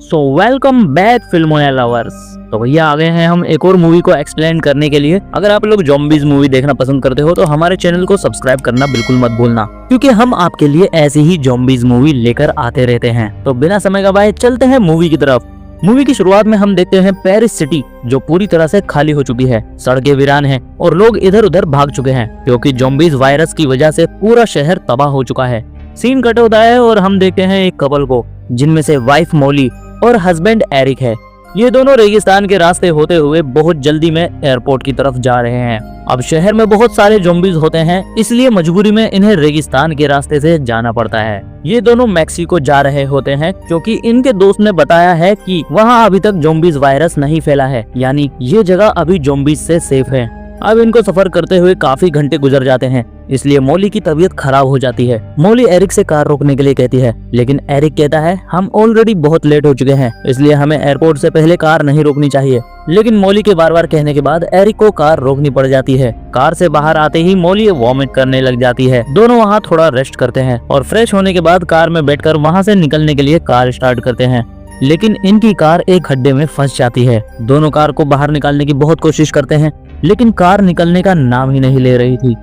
सो welcome back फिल्मोया lovers. तो भैया आ गए हैं हम एक और मूवी को एक्सप्लेन करने के लिए। अगर आप लोग ज़ॉम्बीज़ मूवी देखना पसंद करते हो तो हमारे चैनल को सब्सक्राइब करना बिल्कुल मत भूलना, क्योंकि हम आपके लिए ऐसी ही ज़ॉम्बीज़ मूवी लेकर आते रहते हैं। तो बिना समय गवाए चलते हैं मूवी की तरफ। मूवी की शुरुआत में हम देखते हैं पेरिस सिटी, जो पूरी तरह से खाली हो चुकी है। सड़कें वीरान हैं और लोग इधर उधर भाग चुके हैं, क्योंकि ज़ॉम्बीज़ वायरस की वजह से पूरा शहर तबाह हो चुका है। सीन कट होता है और हम देखते हैं एक कपल को, जिनमें से वाइफ मोली और हस्बैंड एरिक है। ये दोनों रेगिस्तान के रास्ते होते हुए बहुत जल्दी में एयरपोर्ट की तरफ जा रहे हैं। अब शहर में बहुत सारे ज़ॉम्बीज़ होते हैं, इसलिए मजबूरी में इन्हें रेगिस्तान के रास्ते से जाना पड़ता है। ये दोनों मैक्सिको जा रहे होते हैं, क्योंकि इनके दोस्त ने बताया है कि वहाँ अभी तक ज़ॉम्बीज़ वायरस नहीं फैला है, यानी ये जगह अभी ज़ॉम्बीज़ से सेफ है। अब इनको सफर करते हुए काफी घंटे गुजर जाते हैं, इसलिए मोली की तबीयत खराब हो जाती है। मोली एरिक से कार रोकने के लिए कहती है, लेकिन एरिक कहता है हम ऑलरेडी बहुत लेट हो चुके हैं, इसलिए हमें एयरपोर्ट से पहले कार नहीं रोकनी चाहिए। लेकिन मोली के बार बार कहने के बाद एरिक को कार रोकनी पड़ जाती है। कार से बाहर आते ही मोली वॉमिट करने लग जाती है। दोनों वहाँ थोड़ा रेस्ट करते हैं और फ्रेश होने के बाद कार में बैठकर वहाँ से निकलने के लिए कार स्टार्ट करते हैं, लेकिन इनकी कार एक खड्डे में फंस जाती है। दोनों कार को बाहर निकालने की बहुत कोशिश करते हैं, लेकिन कार निकलने का नाम ही नहीं ले रही थी।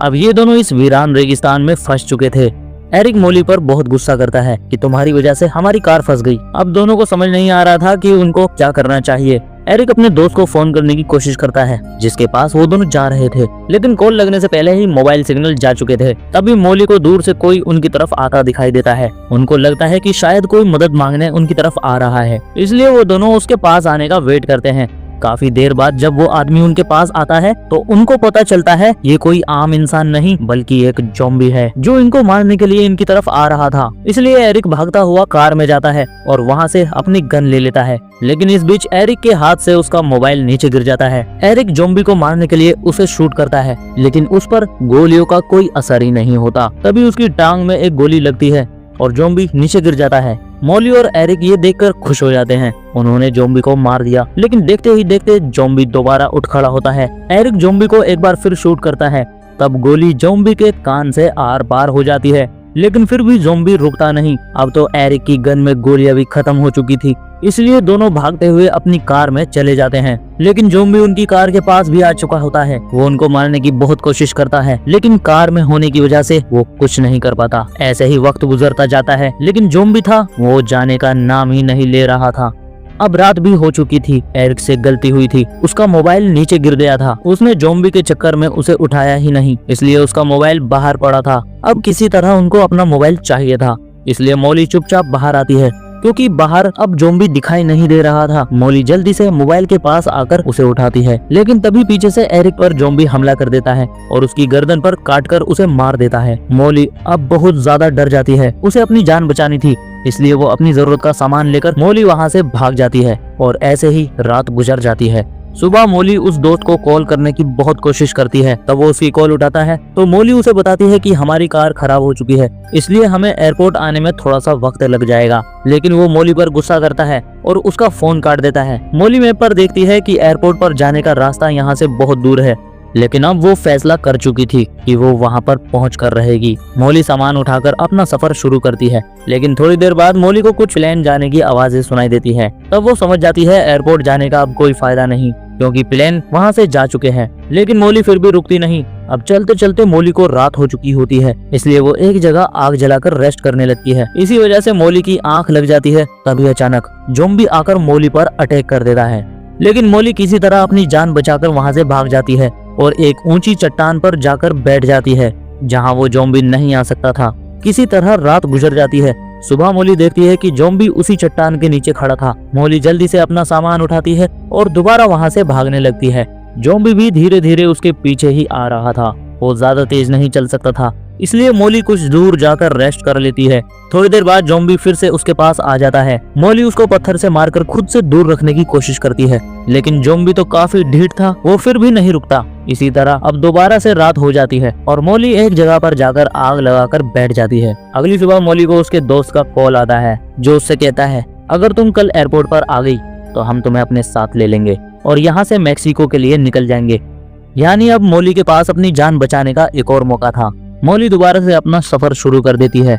अब ये दोनों इस वीरान रेगिस्तान में फंस चुके थे। एरिक मोली पर बहुत गुस्सा करता है कि तुम्हारी वजह से हमारी कार फंस गई। अब दोनों को समझ नहीं आ रहा था कि उनको क्या करना चाहिए। एरिक अपने दोस्त को फोन करने की कोशिश करता है, जिसके पास वो दोनों जा रहे थे, लेकिन कॉल लगने से पहले ही मोबाइल सिग्नल जा चुके थे। तभी मोली को दूर से कोई उनकी तरफ आता दिखाई देता है। उनको लगता है कि शायद कोई मदद मांगने उनकी तरफ आ रहा है, इसलिए वो दोनों उसके पास आने का वेट करते हैं। काफी देर बाद जब वो आदमी उनके पास आता है तो उनको पता चलता है ये कोई आम इंसान नहीं बल्कि एक ज़ॉम्बी है, जो इनको मारने के लिए इनकी तरफ आ रहा था। इसलिए एरिक भागता हुआ कार में जाता है और वहाँ से अपनी गन ले लेता है, लेकिन इस बीच एरिक के हाथ से उसका मोबाइल नीचे गिर जाता है। एरिक ज़ॉम्बी को मारने के लिए उसे शूट करता है, लेकिन उस पर गोलियों का कोई असर ही नहीं होता। तभी उसकी टांग में एक गोली लगती है और ज़ॉम्बी नीचे गिर जाता है। मोली और एरिक ये देखकर खुश हो जाते हैं, उन्होंने ज़ॉम्बी को मार दिया। लेकिन देखते ही देखते ज़ॉम्बी दोबारा उठ खड़ा होता है। एरिक ज़ॉम्बी को एक बार फिर शूट करता है, तब गोली ज़ॉम्बी के कान से आर पार हो जाती है, लेकिन फिर भी ज़ॉम्बी रुकता नहीं। अब तो एरिक की गन में गोलियां भी खत्म हो चुकी थी, इसलिए दोनों भागते हुए अपनी कार में चले जाते हैं। लेकिन ज़ॉम्बी उनकी कार के पास भी आ चुका होता है। वो उनको मारने की बहुत कोशिश करता है, लेकिन कार में होने की वजह से वो कुछ नहीं कर पाता। ऐसे ही वक्त गुजरता जाता है, लेकिन ज़ॉम्बी था वो जाने का नाम ही नहीं ले रहा था। अब रात भी हो चुकी थी। एरिक से गलती हुई थी, उसका मोबाइल नीचे गिर गया था। उसने ज़ॉम्बी के चक्कर में उसे उठाया ही नहीं, इसलिए उसका मोबाइल बाहर पड़ा था। अब किसी तरह उनको अपना मोबाइल चाहिए था, इसलिए मोली चुपचाप बाहर आती है, क्योंकि बाहर अब ज़ॉम्बी दिखाई नहीं दे रहा था। मोली जल्दी से मोबाइल के पास आकर उसे उठाती है, लेकिन तभी पीछे से एरिक पर ज़ॉम्बी हमला कर देता है और उसकी गर्दन पर काटकर उसे मार देता है। मोली अब बहुत ज्यादा डर जाती है, उसे अपनी जान बचानी थी, इसलिए वो अपनी जरूरत का सामान लेकर मोली वहाँ से भाग जाती है और ऐसे ही रात गुजर जाती है। सुबह मोली उस दोस्त को कॉल करने की बहुत कोशिश करती है, तब वो उसकी कॉल उठाता है तो मोली उसे बताती है कि हमारी कार खराब हो चुकी है, इसलिए हमें एयरपोर्ट आने में थोड़ा सा वक्त लग जाएगा। लेकिन वो मोली पर गुस्सा करता है और उसका फोन काट देता है। मोली मैप पर देखती है कि एयरपोर्ट पर जाने का रास्ता यहाँ से बहुत दूर है, लेकिन अब वो फैसला कर चुकी थी कि वो वहाँ पर पहुँच कर रहेगी। मोली सामान उठाकर अपना सफर शुरू करती है, लेकिन थोड़ी देर बाद मोली को कुछ प्लेन जाने की आवाजें सुनाई देती है। तब वो समझ जाती है एयरपोर्ट जाने का अब कोई फायदा नहीं, क्योंकि प्लेन वहाँ से जा चुके हैं। लेकिन मोली फिर भी रुकती नहीं। अब चलते चलते मोली को रात हो चुकी होती है, इसलिए वो एक जगह आग जलाकर रेस्ट करने लगती है। इसी वजह से मोली की आंख लग जाती है। तभी अचानक ज़ॉम्बी आकर मोली पर अटैक कर देता है, लेकिन मोली किसी तरह अपनी जान बचाकर वहाँ से भाग जाती है और एक ऊंची चट्टान पर जाकर बैठ जाती है, जहाँ वो ज़ॉम्बी नहीं आ सकता था। किसी तरह रात गुजर जाती है। सुबह मोली देखती है कि ज़ॉम्बी उसी चट्टान के नीचे खड़ा था। मोली जल्दी से अपना सामान उठाती है और दोबारा वहाँ से भागने लगती है। ज़ॉम्बी भी धीरे धीरे उसके पीछे ही आ रहा था। वो ज्यादा तेज नहीं चल सकता था, इसलिए मोली कुछ दूर जाकर रेस्ट कर लेती है। थोड़ी देर बाद ज़ॉम्बी फिर से उसके पास आ जाता है। मोली उसको पत्थर से मारकर खुद से दूर रखने की कोशिश करती है, लेकिन ज़ॉम्बी तो काफी ढीठ था, वो फिर भी नहीं रुकता। इसी तरह अब दोबारा से रात हो जाती है और मोली एक जगह पर जाकर आग लगाकर बैठ जाती है। अगली सुबह मोली को उसके दोस्त का कॉल आता है, जो उससे कहता है अगर तुम कल एयरपोर्ट पर आ गई तो हम तुम्हें अपने साथ ले लेंगे और यहाँ से मैक्सिको के लिए निकल जाएंगे। यानी अब मोली के पास अपनी जान बचाने का एक और मौका था। मोली दोबारा से अपना सफर शुरू कर देती है।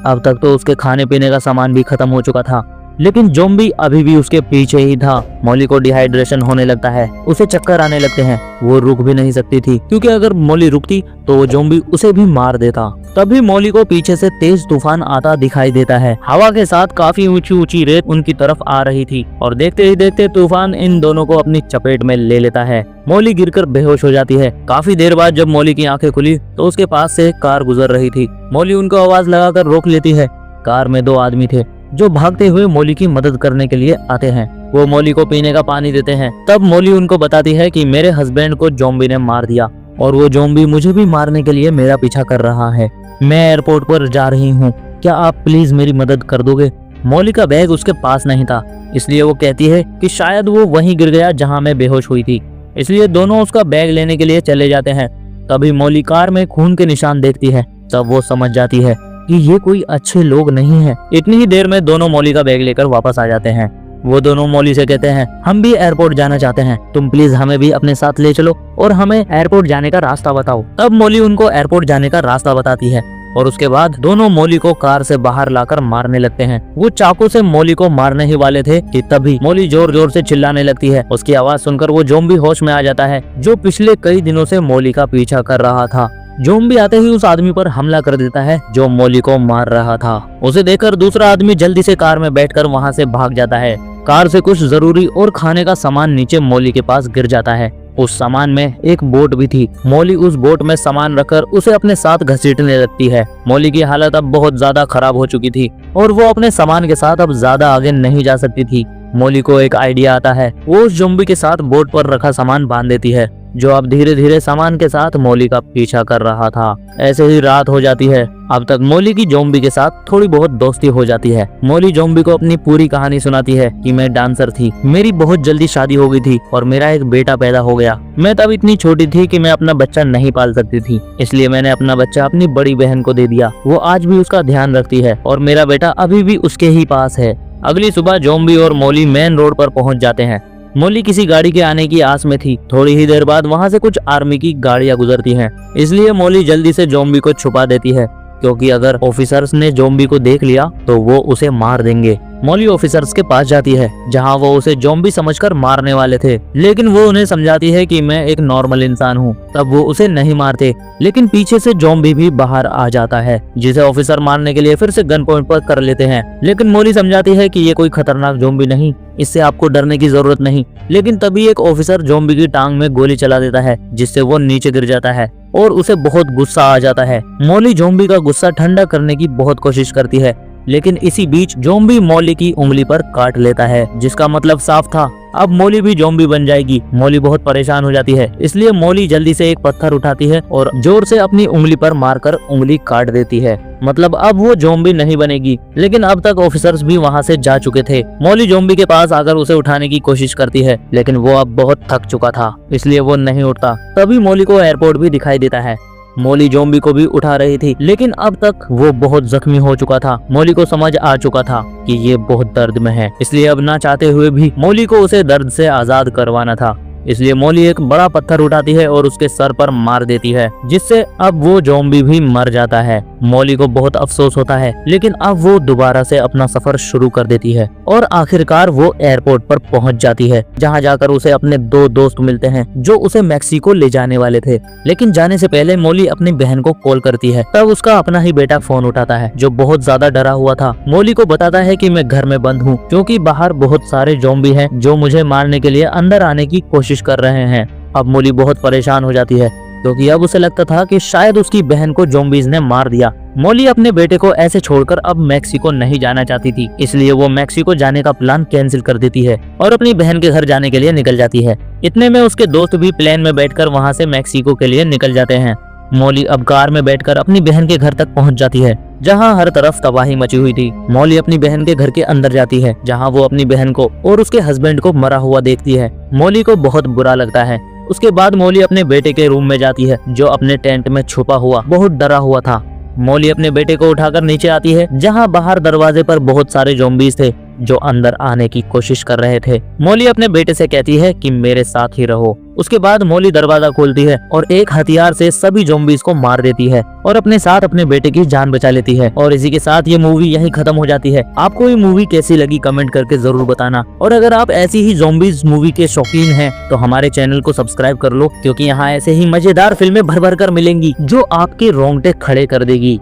अब तक तो उसके खाने पीने का सामान भी खत्म हो चुका था। लेकिन जोम्बी अभी भी उसके पीछे ही था। मॉली को डिहाइड्रेशन होने लगता है, उसे चक्कर आने लगते हैं। वो रुक भी नहीं सकती थी क्योंकि अगर मॉली रुकती तो वो जोम्बी उसे भी मार देता। तभी मॉली को पीछे से तेज तूफान आता दिखाई देता है। हवा के साथ काफी ऊंची ऊंची रेत उनकी तरफ आ रही थी और देखते ही देखते तूफान इन दोनों को अपनी चपेट में ले लेता है। मॉली गिरकर बेहोश हो जाती है। काफी देर बाद जब मॉली की आंखें खुली तो उसके पास से एक कार गुजर रही थी। मॉली उनको आवाज लगाकर रोक लेती है। कार में 2 आदमी थे जो भागते हुए मॉली की मदद करने के लिए आते हैं। वो मॉली को पीने का पानी देते हैं। तब मॉली उनको बताती है कि मेरे हस्बैंड को जोम्बी ने मार दिया और वो जोम्बी मुझे भी मारने के लिए मेरा पीछा कर रहा है। मैं एयरपोर्ट पर जा रही हूँ, क्या आप प्लीज मेरी मदद कर दोगे? मॉली का बैग उसके पास नहीं था, इसलिए वो कहती है कि शायद वो वहीं गिर गया जहाँ मैं बेहोश हुई थी। इसलिए दोनों उसका बैग लेने के लिए चले जाते हैं। तभी मॉली कार में खून के निशान देखती है। तब वो समझ जाती है कि ये कोई अच्छे लोग नहीं है। इतनी ही देर में दोनों मॉली का बैग लेकर वापस आ जाते हैं। वो दोनों मॉली से कहते हैं हम भी एयरपोर्ट जाना चाहते हैं, तुम प्लीज हमें भी अपने साथ ले चलो और हमें एयरपोर्ट जाने का रास्ता बताओ। तब मॉली उनको एयरपोर्ट जाने का रास्ता बताती है और उसके बाद दोनों मॉली को कार से बाहर लाकर मारने लगते हैं। वो चाकू से मॉली को मारने ही वाले थे कि तभी मॉली जोर जोर से चिल्लाने लगती है। उसकी आवाज सुनकर वो जोम्बी होश में आ जाता है जो पिछले कई दिनों से मॉली का पीछा कर रहा था। जोम्बी आते ही उस आदमी पर हमला कर देता है जो मॉली को मार रहा था। उसे देखकर दूसरा आदमी जल्दी से कार में बैठकर वहां से भाग जाता है। कार से कुछ जरूरी और खाने का सामान नीचे मॉली के पास गिर जाता है। उस सामान में एक बोट भी थी। मॉली उस बोट में सामान रखकर उसे अपने साथ घसीटने लगती है। मॉली की हालत अब बहुत ज्यादा खराब हो चुकी थी और वो अपने सामान के साथ अब ज्यादा आगे नहीं जा सकती थी। मॉली को एक आइडिया आता है। वो उस जोम्बी के साथ बोट पर रखा सामान बांध देती है जो अब धीरे धीरे सामान के साथ मॉली का पीछा कर रहा था। ऐसे ही रात हो जाती है। अब तक मॉली की जोम्बी के साथ थोड़ी बहुत दोस्ती हो जाती है। मॉली जोम्बी को अपनी पूरी कहानी सुनाती है कि मैं डांसर थी, मेरी बहुत जल्दी शादी हो गई थी और मेरा एक बेटा पैदा हो गया। मैं तब इतनी छोटी थी कि मैं अपना बच्चा नहीं पाल सकती थी, इसलिए मैंने अपना बच्चा अपनी बड़ी बहन को दे दिया। वो आज भी उसका ध्यान रखती है और मेरा बेटा अभी भी उसके ही पास है। अगली सुबह जोम्बी और मॉली मेन रोड पर पहुंच जाते हैं। मॉली किसी गाड़ी के आने की आस में थी। थोड़ी ही देर बाद वहां से कुछ आर्मी की गाड़ियां गुजरती हैं, इसलिए मॉली जल्दी से जोम्बी को छुपा देती है क्योंकि अगर ऑफिसर्स ने जोम्बी को देख लिया तो वो उसे मार देंगे। मॉली ऑफिसर्स के पास जाती है जहां वो उसे जोम्बी समझकर मारने वाले थे, लेकिन वो उन्हें समझाती है कि मैं एक नॉर्मल इंसान हूं। तब वो उसे नहीं मारते, लेकिन पीछे से जोम्बी भी बाहर आ जाता है जिसे ऑफिसर मारने के लिए फिर से गन पॉइंट पर कर लेते हैं। लेकिन मॉली समझाती है कि ये कोई खतरनाक जोम्बी नहीं, इससे आपको डरने की जरूरत नहीं। लेकिन तभी एक ऑफिसर जोम्बी की टांग में गोली चला देता है जिससे वो नीचे गिर जाता है और उसे बहुत गुस्सा आ जाता है। मॉली जोम्बी का गुस्सा ठंडा करने की बहुत कोशिश करती है, लेकिन इसी बीच जोम्बी मॉली की उंगली पर काट लेता है, जिसका मतलब साफ था अब मॉली भी जोम्बी बन जाएगी। मॉली बहुत परेशान हो जाती है, इसलिए मॉली जल्दी से एक पत्थर उठाती है और जोर से अपनी उंगली पर मारकर उंगली काट देती है। मतलब अब वो जोम्बी नहीं बनेगी। लेकिन अब तक ऑफिसर्स भी वहाँ से जा चुके थे। मॉली जोम्बी के पास आकर उसे उठाने की कोशिश करती है, लेकिन वो अब बहुत थक चुका था, इसलिए वो नहीं उठता। तभी मॉली को एयरपोर्ट भी दिखाई देता है। मॉली जोम्बी को भी उठा रही थी, लेकिन अब तक वो बहुत जख्मी हो चुका था। मॉली को समझ आ चुका था कि ये बहुत दर्द में है, इसलिए अब ना चाहते हुए भी मॉली को उसे दर्द से आजाद करवाना था। इसलिए मॉली एक बड़ा पत्थर उठाती है और उसके सर पर मार देती है, जिससे अब वो जोम्बी भी मर जाता है। मॉली को बहुत अफसोस होता है, लेकिन अब वो दोबारा से अपना सफर शुरू कर देती है और आखिरकार वो एयरपोर्ट पर पहुंच जाती है, जहां जाकर उसे अपने 2 दोस्त मिलते हैं जो उसे मैक्सिको ले जाने वाले थे। लेकिन जाने से पहले मॉली अपनी बहन को कॉल करती है। तब उसका अपना ही बेटा फोन उठाता है जो बहुत ज्यादा डरा हुआ था। मॉली को बताता है कि मैं घर में बंद हूँ क्योंकि बाहर बहुत सारे जोम्बी हैं जो मुझे मारने के लिए अंदर आने की कोशिश कर रहे हैं। अब मॉली बहुत परेशान हो जाती है क्योंकि अब उसे लगता था कि शायद उसकी बहन को जोम्बीज ने मार दिया। मॉली अपने बेटे को ऐसे छोड़कर अब मैक्सिको नहीं जाना चाहती थी, इसलिए वो मैक्सिको जाने का प्लान कैंसिल कर देती है और अपनी बहन के घर जाने के लिए निकल जाती है। इतने में उसके दोस्त भी प्लेन में बैठकर वहां से मैक्सिको के लिए निकल जाते हैं। मॉली अब कार में बैठकर अपनी बहन के घर तक पहुंच जाती है, जहां हर तरफ तबाही मची हुई थी। मॉली अपनी बहन के घर के अंदर जाती है, जहां वो अपनी बहन को और उसके हस्बैंड को मरा हुआ देखती है। मॉली को बहुत बुरा लगता है। उसके बाद मॉली अपने बेटे के रूम में जाती है, जो अपने टेंट में छुपा हुआ बहुत डरा हुआ था। मॉली अपने बेटे को उठाकर नीचे आती है, जहां बाहर दरवाजे पर बहुत सारे जोम्बीज थे जो अंदर आने की कोशिश कर रहे थे। मॉली अपने बेटे से कहती है कि मेरे साथ ही रहो। उसके बाद मॉली दरवाजा खोलती है और एक हथियार से सभी ज़ॉम्बीज़ को मार देती है और अपने साथ अपने बेटे की जान बचा लेती है। और इसी के साथ ये मूवी यहीं खत्म हो जाती है। आपको ये मूवी कैसी लगी कमेंट करके जरूर बताना। और अगर आप ऐसी ही ज़ॉम्बीज़ मूवी के शौकीन हैं तो हमारे चैनल को सब्सक्राइब कर लो, क्योंकि यहाँ ऐसे ही मजेदार फिल्में भर भर कर मिलेंगी जो आपके रोंगटे खड़े कर देगी।